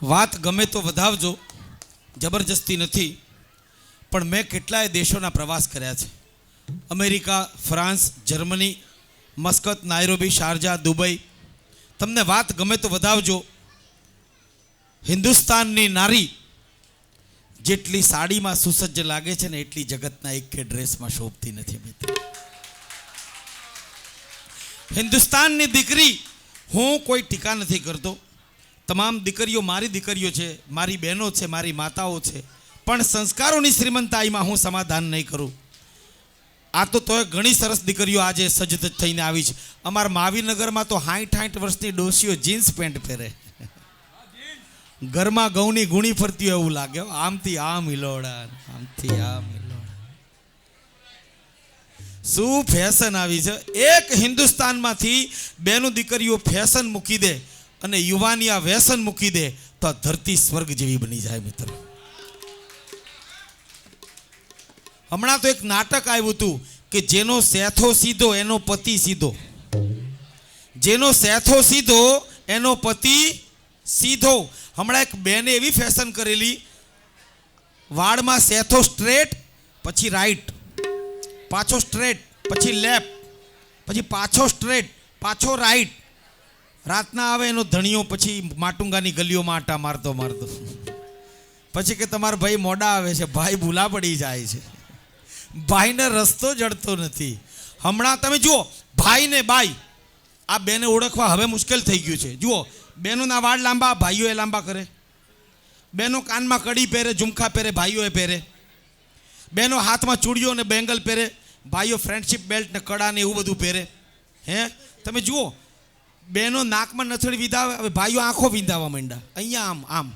વાત ગમે તો વધાવજો, જબરજસ્તી નથી. પણ મેં કેટલાય દેશોના પ્રવાસ કર્યા છે. America, France, Germany, Muscat, Nairobi, Sharjah, Dubai. તમને વાત ગમે તો વધાવજો, હિન્દુસ્તાનની નારી જેટલી સાડીમાં સુસજ્જ લાગે છે ને એટલી જગતના એક કે ડ્રેસમાં શોભતી નથી મિત્રો. હિન્દુસ્તાનની દીકરી, હું કોઈ ટીકા નથી કરતો, તમામ દીકરીઓ મારી દીકરીઓ છે, મારી બહેનો છે, મારી માતાઓ છે, પણ સંસ્કારોની શ્રીમંતાઈમાં હું સમાધાન નહીં કરું. આ તો તોય ઘણી સરસ દીકરીઓ આજે સજ્જ થઈને આવી છે. અમારા માવીનગરમાં તો 60 વર્ષની ડોસીઓ જીન્સ પેન્ટ પહેરે, ઘરમાં ઘઉંની ગુણી ફરતી હોય એવું લાગે. આમથી આમ હિલોડા, આમથી આમ હિલોડા. શું ફેશન આવી છે! એક હિન્દુસ્તાનમાંથી બેનું દીકરીઓ ફેશન મૂકી દે અને યુવાની આ વ્યસન મૂકી દે તો આ ધરતી સ્વર્ગ જેવી બની જાય મિત્રો. હમણાં તો એક નાટક આવ્યું હતું કે જેનો સેથો સીધો એનો પતિ સીધો, જેનો સેથો સીધો એનો પતિ સીધો. હમણાં એક બેને એવી ફેશન કરેલી, વાળમાં સેથો સ્ટ્રેટ, પછી રાઈટ, પાછો સ્ટ્રેટ, પછી લેફ્ટ, પછી પાછો સ્ટ્રેટ, પાછો રાઈટ. રાતના આવે એનો ધણીઓ પછી માટુંગાની ગલીઓમાં આટા મારતો મારતો, પછી કે તમારા ભાઈ મોડા આવે છે, ભાઈ ભૂલા પડી જાય છે, ભાઈને રસ્તો જડતો નથી. હમણાં તમે જુઓ, ભાઈ ને બાઈ આ બેને ઓળખવા હવે મુશ્કેલ થઈ ગયું છે. જુઓ, બહેનોના વાળ લાંબા, ભાઈઓએ લાંબા કરે. બહેનો કાનમાં કડી પહેરે, ઝુમખા પહેરે, ભાઈઓએ પહેરે. બહેનો હાથમાં ચૂડીઓ ને બેંગલ પહેરે, ભાઈઓ ફ્રેન્ડશિપ બેલ્ટ ને કડા ને એવું બધું પહેરે. હે, તમે જુઓ, બહેનો નાકમાં નથડી વિંધાવે, હવે ભાઈઓ આંખો વિંધાવા માંડ્યા, અહીંયા આમ આમ.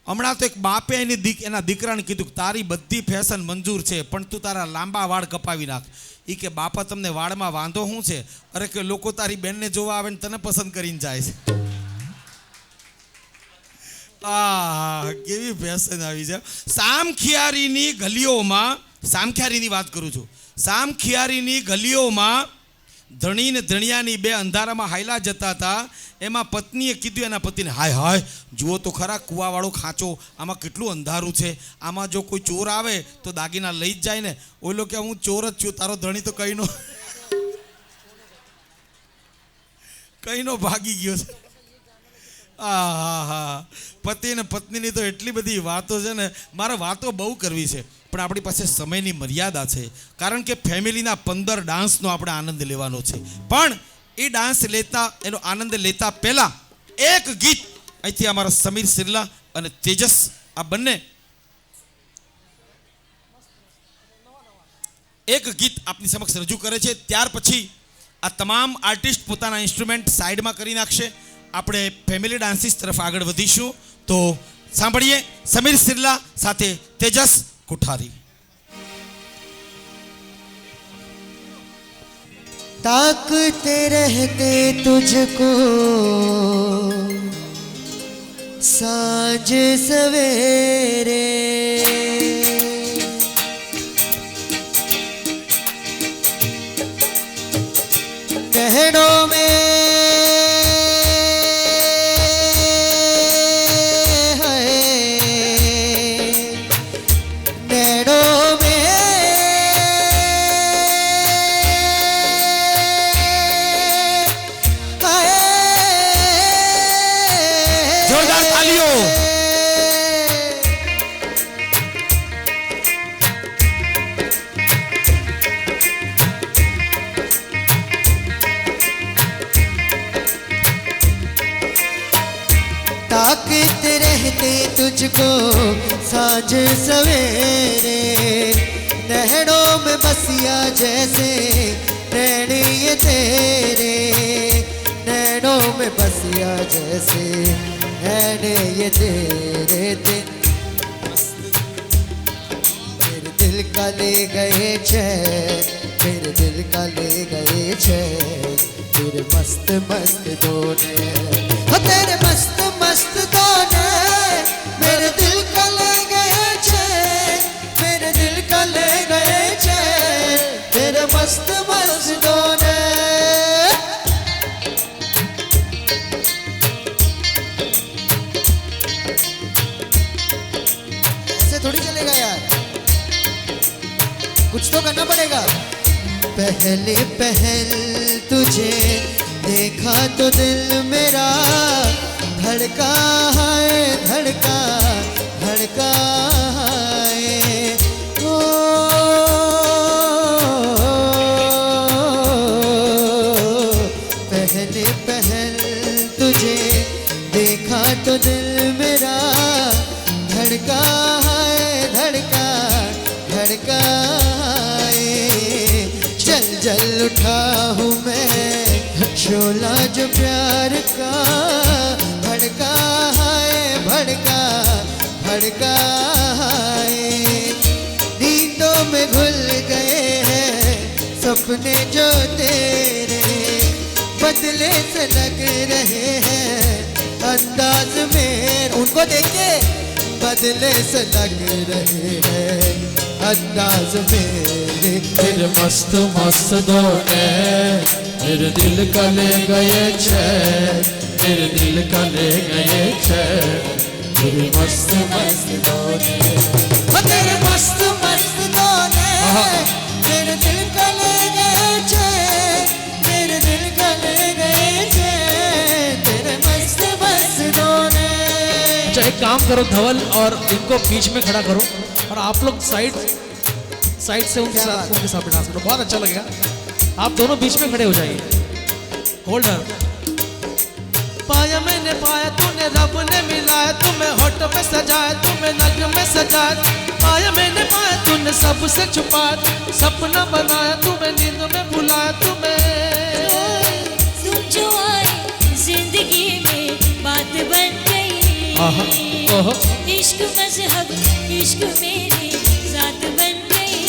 હમણાં તો એક બાપે એના દીકરાને કીધું કે તારી બધી ફેશન મંજૂર છે પણ તું તારા લાંબા વાળ કપાવી નાખ. એ કે બાપા તમને વાળમાં વાંધો શું છે? અરે કે લોકો તારી બેનને જોવા આવે ને તને પસંદ કરીને જાય છે. કેવી ફેશન આવી છે! સામખિયારીની ગલીઓમાં, સામખિયારીની વાત કરું છું, સામખિયારીની ગલીઓમાં ધણી ને ધણિયાની બે અંધારામાં હાયલા જતા હતા. એમાં પત્નીએ કીધું એના પતિને, હાય હાય જુઓ તો ખરા કૂવાવાળો ખાંચો, આમાં કેટલું અંધારું છે, આમાં જો કોઈ ચોર આવે તો દાગીના લઈ જ જાય ને. ઓલો કે હું ચોર જ છું, તારો ધણી તો કઈનો ભાગી ગયો છે. હા, પતિ ને પત્નીની તો એટલી બધી વાતો છે ને, મારે વાતો બહુ કરવી છે પણ આપણી પાસે સમયની મર્યાદા છે. કારણ કે ફેમિલીના 15 ડાન્સનો આપણે આનંદ લેવાનો છે. પણ એ ડાન્સ લેતા, એનો આનંદ લેતા પહેલા એક ગીત અહીંથી અમારા સમીર સિરલા અને તેજસ આ બંને એક ગીત આપની સમક્ષ રજૂ કરે છે. ત્યાર પછી આ તમામ આર્ટિસ્ટ પોતાના ઇન્સ્ટ્રુમેન્ટ સાઈડમાં કરી નાખશે. આપણે ફેમિલી ડાન્સીસ તરફ આગળ વધીશું. તો સાંભળીએ સમીર સિરલા સાથે તેજસ કોઠારી. ताकते रहते तुझको साँझ सवेरे, नैनों में ताकते रहते तुझको साँझ सवेरे, नैनों में बसिया जैसे नैन ये तेरे, नैनों में बसिया जैसे नैन ये तेरे, मेरे दिल का ले गए चैन, मेरे दिल का ले गए चैन, तेरे मस्त मस्त दोने, तेरे मस्त मस्त दोने, मेरे दिल का ले गए चैन, मेरे दिल का ले गए चैन, तेरे मस्त मस्त दोने. तो करना पड़ेगा। पहले पहल तुझे देखा तो दिल मेरा धड़का है, धड़का धड़का है। ओ पहले पहल तुझे देखा तो दिल मेरा धड़का है, धड़का धड़का है। जल जल उठा हूँ मैं शोला जो प्यार का भड़का है, भड़का भड़का है। नींदों में घुल गए हैं सपने जो तेरे बदले से लग रहे हैं अंदाज में। उनको देख के बदले से लग रहे हैं अंदाज मेरे। तेरे मस्त मस्त दोने मेरे दिल का ले गए चैन, मेरे दिल का ले गए चैन। तेरे मस्त मस्त दोने, तेरे मस्त मस्त दोने मेरे दिल का ले गए चैन, मेरे दिल का ले गए चैन। तेरे मस्त मस्त दोने। अच्छा एक काम करो धवल और इनको बीच में खड़ा करो और आप लोग साइड से उनके साथ डांस करो, बहुत अच्छा लगेगा। आप दोनों बीच में खड़े हो जाइए। होल्डर पाया मैंने पाया तूने रब ने मिलाया, तुम्हें होठ में सजाया, तुम्हें नग में सजाया। पाया मैंने पाया तूने सबसे छुपाया, सपना बनाया तुम्हें नींद में बुलाया। तुम्हें तुम जो आए जिंदगी में बात बन गई। ओहो इश्क मजहब इश्क मेरी जात बन गई।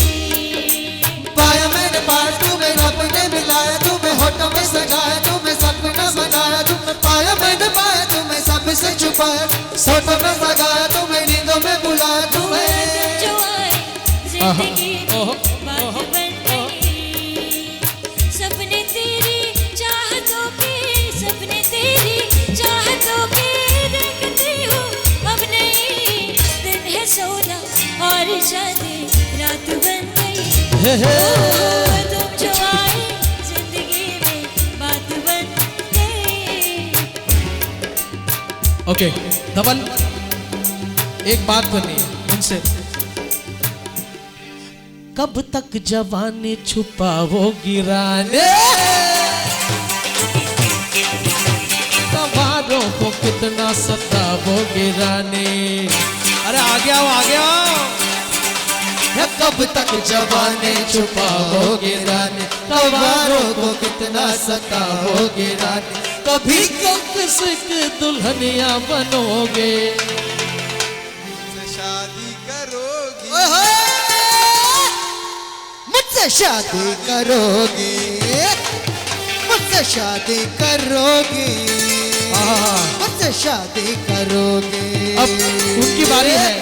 पाया मैंने पाया तुम्हें रब ने मिलाया, तुम्हें होठों में सजाया, तुम्हें सपना बनाया। तुम्हें पाया मैंने पाया तुम्हें सबसे छुपाया, होठों में सजाया, तुम्हें नींदों में बुलाया। तुम्हें तुम जो आए जिंदगी में बात बन गई। सपने तेरी चाहतों के, सपने तेरी चाहतों के देखती हूँ अब नहीं। दिन है सोना और शादी रात बन गई। तुम जो आए जिंदगी में बात बन गई। ओके धवल एक बात करनी है उनसे। कब तक जवानी छुपाओगी रानी, सवारों को कितना सताओगी रानी। अरे आ गया हो, आ गया हो। कब तक जवानी छुपाओगे रानी, सवारों को कितना सताओगे रानी। कभी तो किसी की दुल्हनिया बनोगे, मुझसे शादी करोगे, मुझसे शादी करोगे, मुझसे शादी करोगे। अब उनकी बारी है।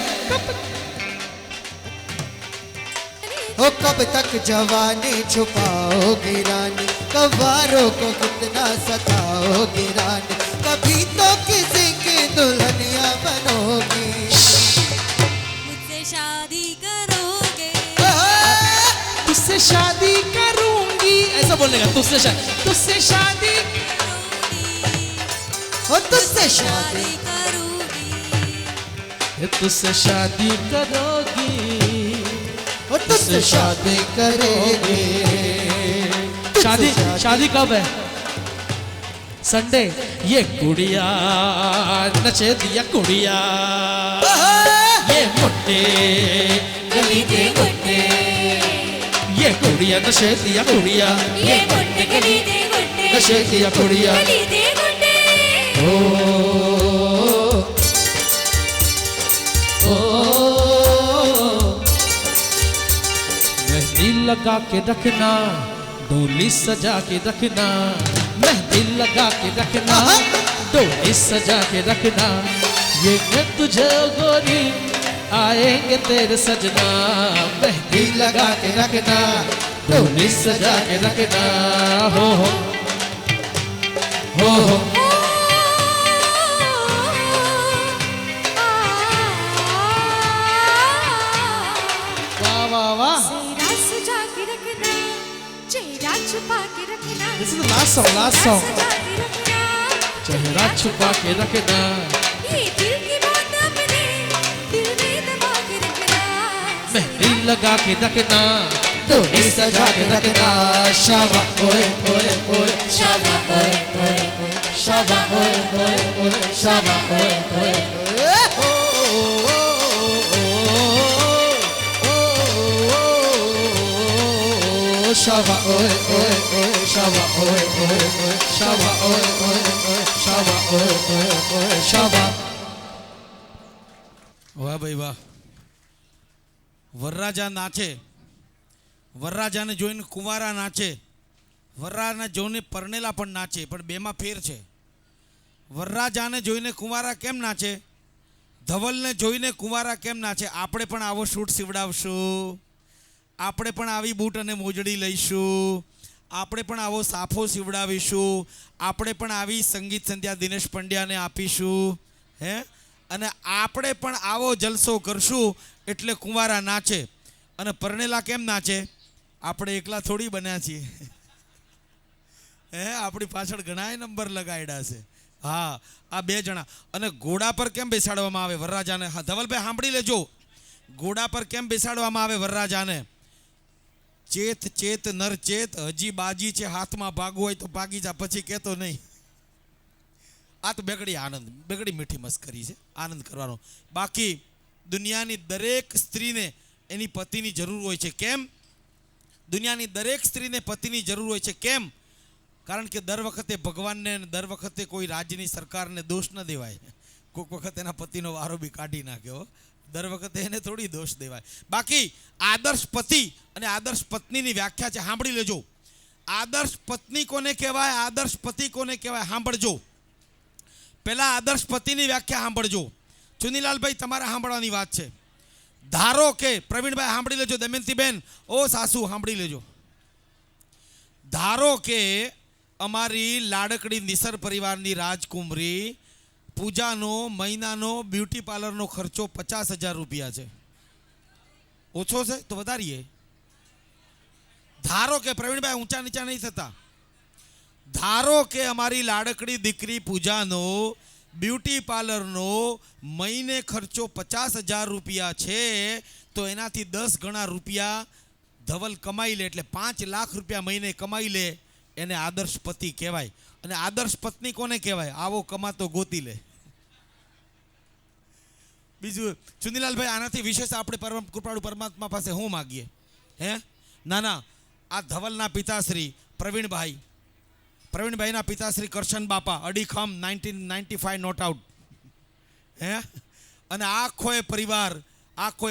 ओ कब तक जवानी छुपाओगी रानी, कवारों को कितना सताओगी रानी। कभी तो किसी की दुल्हनिया बनोगी, मुझसे शादी करोगे। तुझसे शादी करूंगी, ऐसा बोलने का। तुझसे शादी ओ तुझसे शादी करूंगी। तुझसे शादी करोगी, ओ तुझसे शादी करेंगे। शादी कब है? संडे। ये गुड़िया नचे दिया गुड़िया, ये मुट्टे गली दे गुड्डे, ये गुड़िया नशे दिया गुड़िया, ये गुड्डे गली दे गुड्डे, नशे दिया गुड़िया। गली दे गुड्डे। मेहंदी लगा के रखना, डोली सजा के रखना। मेहंदी लगा के रखना, डोली सजा के रखना। ये मैं तुझे गोरी आएंगे तेरे सजना। मेहंदी लगा के रखना, डोली सजा के रखना। हो वाह वाह वाह। सेरा सजा लास्ट सॉन्ग सजा के रखना, चेहरा छुपा के रखना, ये दिल की बात अपने दिल में दबा के रखना, मेहंदी लगा के रखना, डोली सजा के रखना, शाबा ओए ओए ओए, शाबा ओए ओए ओए, शाबा ओए ओए ओए, शाबा ओए ओए ओए, ओ शाबा ओए ओए ओए, शाबा ओए ओए ओए, शाबा ओए ओए ओए, शाबा ओए ओए ओए, शाबा। વાહ ભાઈ વાહ. વરરાજા નાચે, વરરાજાને જોઈને કુંવારા નાચે, વરરાજાને જોઈને પરણેલા પણ નાચે, પણ બેમાં ફેર છે. વરરાજાને જોઈને કુંવારા કેમ નાચે, ધવલને જોઈને કુંવારા કેમ નાચે? આપણે પણ આવો શૂટ સીવડાવશું, આપણે પણ આવી બૂટ અને મોજડી લઈશું, આપણે પણ આવો સાફો સીવડાવીશું, આપણે પણ આવી સંગીત સંધ્યા દિનેશ પંડ્યાને આપીશું, હે, અને આપણે પણ આવો જલસો કરશું એટલે કુંવારા નાચે. અને પરણેલા કેમ નાચે? આપણે એકલા થોડી બન્યા છીએ, હે, આપણી પાછળ ઘણાય નંબર લગાડ્યા છે. હા, આ બે જણા. અને ઘોડા પર કેમ બેસાડવામાં આવે વરરાજાને? હા ધવલભાઈ સાંભળી લેજો, ઘોડા પર કેમ બેસાડવામાં આવે વરરાજાને? ચેત ચેત નર ચેત, હજી બાજી છે હાથમાં, ભાગવું હોય તો ભાગી જા, પછી કહેતો નહીં. આ તો બેગડી આનંદ, બેગડી મીઠી મસ્કરી છે, આનંદ કરવાનો. બાકી દુનિયાની દરેક સ્ત્રીને એની પતિની જરૂર હોય છે. કેમ? દુનિયાની દરેક સ્ત્રીને પતિની જરૂર હોય છે. કેમ? કારણ કે દર વખતે ભગવાનને, દર વખતે કોઈ રાજ્યની સરકારને દોષ ન દેવાય. કોઈક વખત એના પતિનો વારો બી કાઢી નાખ્યો, દર વખતે એને થોડી દોષ દેવાય. બાકી આદર્શ પતિ અને આદર્શ પત્નીની વ્યાખ્યા છે, સાંભળી લેજો. આદર્શ પત્ની કોને કહેવાય, આદર્શ પતિ કોને કહેવાય? સાંભળજો. પહેલા આદર્શ પતિની વ્યાખ્યા સાંભળજો. ચુનીલાલભાઈ તમારે સાંભળવાની વાત છે. ધારો કે પ્રવીણભાઈ સાંભળી લેજો, દમયંતીબેન, ઓ સાસુ સાંભળી લેજો. ધારો કે અમારી લાડકડી નિસર પરિવારની રાજકુમારી પૂજાનો મહિનાનો બ્યુટી પાર્લરનો ખર્ચો 50,000 રૂપિયા છે. ઓછો છે તો વધારીએ. ધારો કે પ્રવીણભાઈ ઊંચા નીચા નહીં થતા. ધારો કે અમારી લાડકડી દીકરી પૂજાનો બ્યુટી પાર્લરનો મહિને ખર્ચો 50,000 રૂપિયા છે, તો એનાથી 10 ગણા રૂપિયા ધવલ કમાઈ લે, એટલે 5 લાખ રૂપિયા મહિને કમાઈ લે, એને આદર્શ પતિ કહેવાય. અને આદર્શ પત્ની કોને કહેવાય? આવો કમાતો ગોતી લે. બીજું ચુનીલાલભાઈ, આનાથી વિશેષ આપણે કૃપાળુ પરમાત્મા પાસે શું માગીએ? હે, ના ના, આ ધવલના પિતાશ્રી પ્રવીણભાઈના પિતાશ્રી કરશન બાપા, અડીખમ 1995 નોટ આઉટ, હે, અને આખોય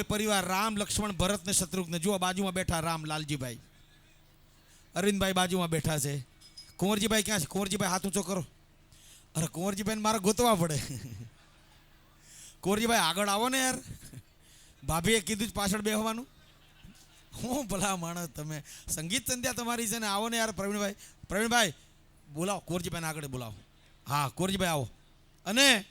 પરિવાર રામ લક્ષ્મણ ભરત ને શત્રુઘ્ન, જુઓ બાજુમાં બેઠા રામ લાલજીભાઈ, અરવિંદભાઈ બાજુમાં બેઠા છે. કુંવરજીભાઈ ક્યાં છે? કુંવરજીભાઈ હાથ ઊંચો કરો. અરે કુંવરજીભાઈને મારે ગોતવા પડે. કુંવરજીભાઈ આગળ આવો ને યાર, ભાભીએ કીધું જ પાછળ બેસવાનું. હું ભલા માણસ તમે, સંગીત સંધ્યા તમારી છે ને, આવો ને યાર. પ્રવીણભાઈ બોલાવો, કુંવરજીભાઈને આગળ બોલાવો. હા કુંવરજીભાઈ આવો. અને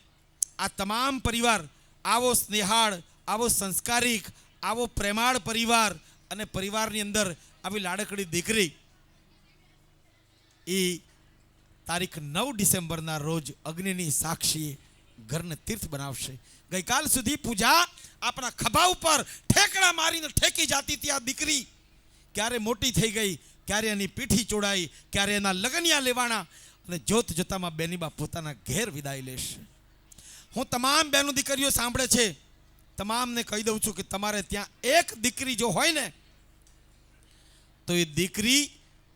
આ તમામ પરિવાર આવો સ્નેહાળ, આવો સંસ્કારિક, આવો પ્રેમાળ પરિવાર, અને પરિવારની અંદર આવી લાડકડી દીકરી એ તારીખ 9 ડિસેમ્બરના રોજ અગ્નિની સાક્ષી ઘરને તીર્થ બનાવશે. ગઈકાલ સુધી પૂજા આપણા ખભા ઉપર ઠેકડા મારીને ઠેકી જાતી હતી. આ દીકરી ક્યારે મોટી થઈ ગઈ, ક્યારે એની પીઠી ચોડાઈ, ક્યારે એના લગનિયા લેવાના, અને જોત જોતામાં બેનીબા પોતાના ઘેર વિદાય લેશે. હું તમામ બહેનો દીકરીઓ સાંભળે છે, તમામને કહી દઉં છું કે તમારે ત્યાં એક દીકરી જો હોય ને, તો એ દીકરી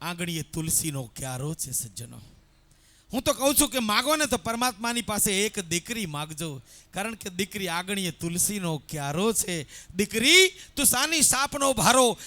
આંગણીએ તુલસીનો ક્યારો છે સજ્જનો. હું તો કહું છું કે માગો ને તો પરમાત્માની પાસે એક દીકરી માગજો, કારણ કે દીકરી આંગણીએ તુલસીનો ક્યારો છે. દીકરી તું સાની સાપનો ભારો,